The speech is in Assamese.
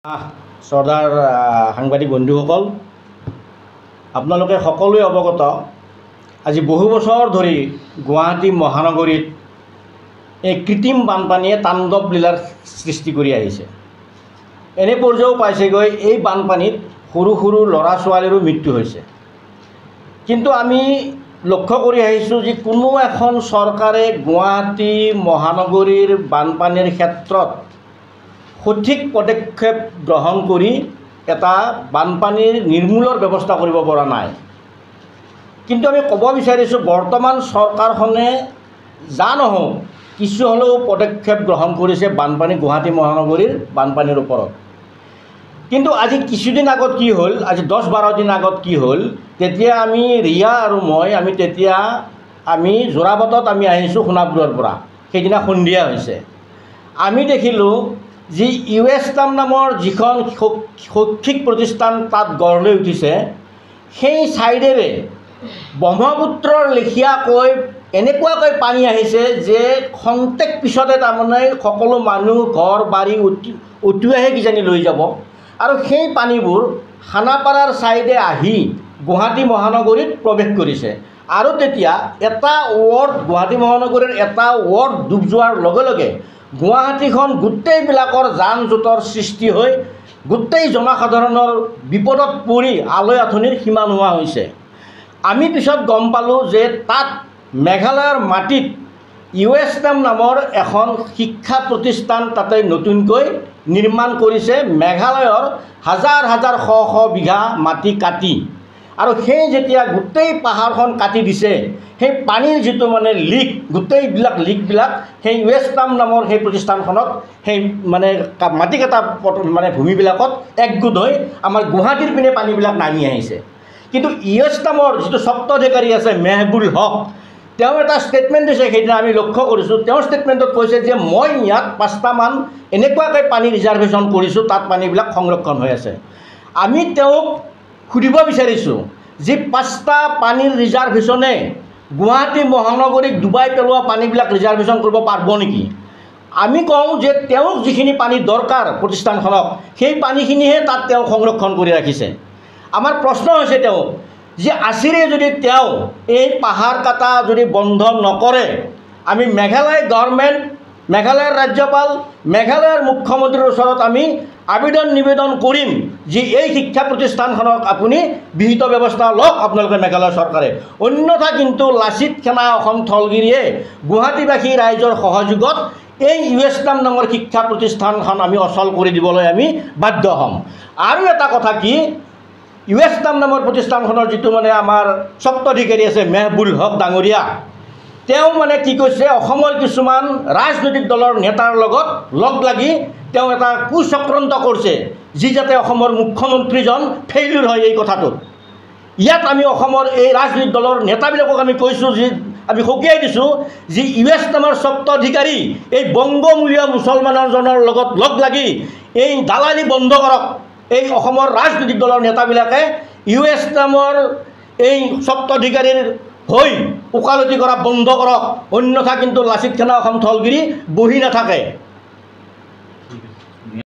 শ্ৰদ্ধাৰ সাংবাদিক বন্ধুসকল, আপোনালোকে সকলোৱে অৱগত আজি বহু বছৰ ধৰি গুৱাহাটী মহানগৰীত এই কৃত্ৰিম বানপানীয়ে তাণ্ডৱ লীলাৰ সৃষ্টি কৰি আহিছে। এনে পৰ্যায়ও পাইছেগৈ এই বানপানীত সৰু সৰু ল'ৰা ছোৱালীৰো মৃত্যু হৈছে। কিন্তু আমি লক্ষ্য কৰি আহিছোঁ যে কোনো এখন চৰকাৰে গুৱাহাটী মহানগৰীৰ বানপানীৰ ক্ষেত্ৰত সঠিক পদক্ষেপ গ্ৰহণ কৰি এটা বানপানীৰ নিৰ্মূলৰ ব্যৱস্থা কৰিব পৰা নাই। কিন্তু আমি ক'ব বিচাৰিছোঁ বৰ্তমান চৰকাৰখনে যা নহওক কিছু হ'লেও পদক্ষেপ গ্ৰহণ কৰিছে গুৱাহাটী মহানগৰীৰ বানপানীৰ ওপৰত। কিন্তু আজি কিছুদিন আগত কি হ'ল, আজি 10-12 দিন আগত কি হ'ল, তেতিয়া আমি ৰিয়া আৰু মই তেতিয়া যোৰাবাটত আহিছোঁ সোণাপুৰৰ পৰা। সেইদিনা সন্ধিয়া হৈছে। আমি দেখিলোঁ যি ইউএছটাম নামৰ যিখন শৈক্ষিক প্ৰতিষ্ঠান তাত গঢ় লৈ উঠিছে, সেই ছাইডেৰে ব্ৰহ্মপুত্ৰৰ লেখীয়াকৈ এনেকুৱাকৈ পানী আহিছে যে খন্তেক পিছতে তাৰমানে সকলো মানুহ ঘৰ বাৰী উটুৱাইহে কিজানি লৈ যাব। আৰু সেই পানীবোৰ খানাপাৰাৰ ছাইডে আহি গুৱাহাটী মহানগৰীত প্ৰৱেশ কৰিছে। আৰু তেতিয়া এটা ৱাৰ্ড গুৱাহাটী মহানগৰীৰ এটা ৱাৰ্ড ডুব যোৱাৰ লগে লগে গুৱাহাটীখন গোটেইবিলাকৰ যান জোঁটৰ সৃষ্টি হৈ গোটেই জনসাধাৰণৰ বিপদত পৰি আলৈ আঁঠনিৰ সীমা নোহোৱা হৈছে। আমি পিছত গম পালোঁ যে তাত মেঘালয়ৰ মাটিত ইউএছটাম নামৰ এখন শিক্ষা প্ৰতিষ্ঠান তাতে নতুনকৈ নিৰ্মাণ কৰিছে, মেঘালয়ৰ হাজাৰ হাজাৰ শ শ বিঘা মাটি কাটি। আৰু সেই যেতিয়া গোটেই পাহাৰখন কাটি দিছে, সেই পানীৰ যিটো লিক, গোটেইবিলাক লিকবিলাক সেই ইউএছটাম নামৰ সেই প্ৰতিষ্ঠানখনত সেই মাটি কটা ভূমিবিলাকত একগোট হৈ আমাৰ গুৱাহাটীৰ পিনে পানীবিলাক নামি আহিছে। কিন্তু ইউএছটামৰ যিটো স্বত্বাধিকাৰী আছে মেহবুল হক, তেওঁ এটা ষ্টেটমেণ্ট দিছে, সেইদিনা আমি লক্ষ্য কৰিছোঁ। তেওঁৰ ষ্টেটমেণ্টত কৈছে যে মই ইয়াত 5টামান এনেকুৱাকৈ পানী ৰিজাৰ্ভেশ্যন কৰিছোঁ, তাত পানীবিলাক সংৰক্ষণ হৈ আছে। আমি তেওঁক সুধিব বিচাৰিছোঁ যে 5টা পানীৰ ৰিজাৰ্ভেশ্যনে গুৱাহাটী মহানগৰীক ডুবাই পেলোৱা পানীবিলাক ৰিজাৰ্ভেশ্যন কৰিব পাৰিব নেকি? আমি কওঁ যে তেওঁক যিখিনি পানী দৰকাৰ প্ৰতিষ্ঠানখনক, সেই পানীখিনিহে তাত তেওঁ সংৰক্ষণ কৰি ৰাখিছে। আমাৰ প্ৰশ্ন হৈছে তেওঁ যে আজিৰে যদি তেওঁ এই পাহাৰ কাটা যদি বন্ধ নকৰে, আমি মেঘালয় গভৰ্ণমেণ্ট, মেঘালয়ৰ ৰাজ্যপাল, মেঘালয়ৰ মুখ্যমন্ত্ৰীৰ ওচৰত আমি নিবেদন কৰিম যে এই শিক্ষা প্ৰতিষ্ঠানখনক আপুনি বিহিত ব্যৱস্থা লওক আপোনালোকে মেঘালয় চৰকাৰে। অন্যথা কিন্তু লাচিত সেনা অসম থলগিৰিয়ে গুৱাহাটীবাসী ৰাইজৰ সহযোগত এই ইউএছটাম নামৰ শিক্ষা প্ৰতিষ্ঠানখন আমি অচল কৰি দিবলৈ আমি বাধ্য হ'ম। আৰু এটা কথা কি, ইউএছটাম নামৰ প্ৰতিষ্ঠানখনৰ যিটো আমাৰ স্বত্বাধিকাৰী আছে মেহবুল হক ডাঙৰীয়া, তেওঁ কি কৈছে, অসমৰ কিছুমান ৰাজনৈতিক দলৰ নেতাৰ লগত লগ লাগি তেওঁ এটা কুচক্ৰান্ত কৰিছে, যি যাতে অসমৰ মুখ্যমন্ত্ৰীজন ফেইলিউৰ হয় এই কথাটোত। ইয়াত আমি অসমৰ এই ৰাজনৈতিক দলৰ নেতাবিলাকক আমি কৈছোঁ, যে আমি সকীয়াই দিছোঁ যে ইউএছটামৰ স্বত্বাধিকাৰী এই বংগমূলীয় মুছলমানজনৰ লগত লগ লাগি এই দালালি বন্ধ কৰক। এই অসমৰ ৰাজনৈতিক দলৰ নেতাবিলাকে ইউএছটামৰ এই স্বত্বাধিকাৰীৰ হৈ ওকালতি কৰা বন্ধ কৰক, অন্যথা কিন্তু লাচিত সেনা অসম থলগিৰি বহি নাথাকে।